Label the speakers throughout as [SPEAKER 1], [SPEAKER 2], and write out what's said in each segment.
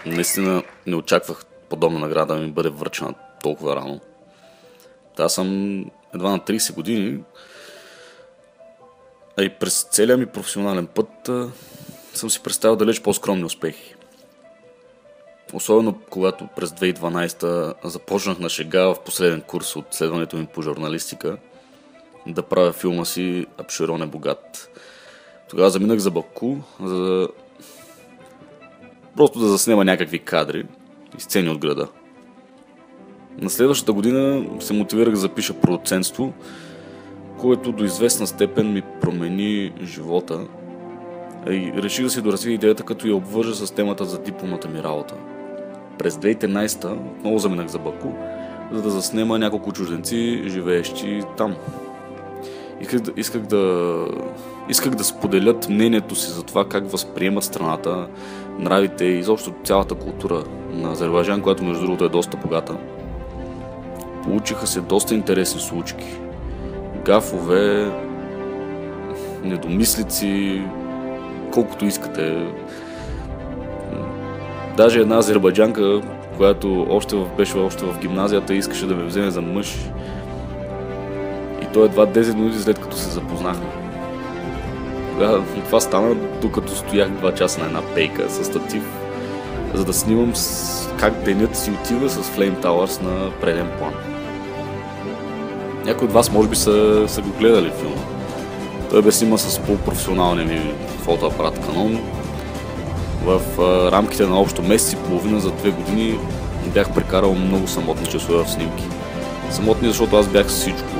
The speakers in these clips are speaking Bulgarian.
[SPEAKER 1] Наистина не очаквах подобна награда да ми бъде връчена толкова рано. Аз съм едва на 30 години, а и през целия ми професионален път съм си представил далеч по-скромни успехи. Особено когато през 2012 започнах на шега в последен курс от следването ми по журналистика да правя филма си "Апшерон е богат". Тогава заминах за Баку, просто да заснема някакви кадри и сцени от града. На следващата година се мотивирах да запиша продуцентство, което до известна степен ми промени живота, и реших да си доразвия идеята, като я обвържа с темата за дипломната ми работа. През 2013 отново заминах за Баку, за да заснема няколко чужденци, живеещи там. Исках да споделят мнението си за това как възприемат страната, нравите и изобщо цялата култура на Азербайджан, която между другото е доста богата. Получиха се доста интересни случки. Гафове, недомислици, колкото искате. Даже една азербайджанка, която беше още в гимназията, искаше да ме вземе за мъж. И то едва 10 минути след като се запознахме. Това стана докато стоях 2 часа на една пейка с статив, за да снимам как денят си отива с Flame Towers на преден план. Някои от вас може би са го гледали филма. Той бе снима с полупрофесионалния ми фотоапарат Canon. В рамките на общо месец и половина за 2 години бях прекарал много самотни часове в снимки. Самотни, защото аз бях всичко.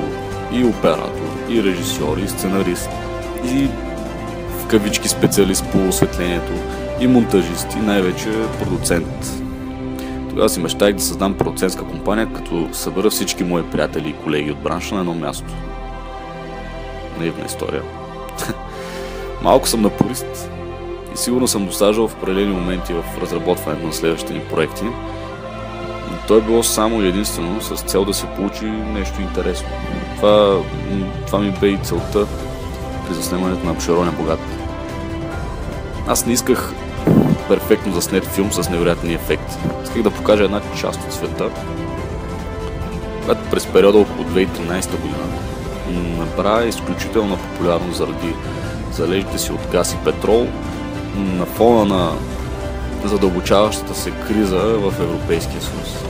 [SPEAKER 1] И оператор, и режисьор, и сценарист, и в кавички специалист по осветлението, и монтажист, и най-вече продуцент. Тогава си мечтах да създам продуцентска компания, като събера всички мои приятели и колеги от бранша на едно място. Наивна история. Малко съм напорист и сигурно съм досаждал в определени моменти в разработването на следващите ни проекти. Но то е било само и единствено с цел да се получи нещо интересно. Това ми бе и целта при заснемането на "Апшерон е богат". Аз не исках перфектно заснет филм с невероятни ефекти. Исках да покажа една част от света, която през периода около 2013 година набра изключителна популярност заради залежите си от газ и петрол на фона на задълбочаващата се криза в Европейския съюз.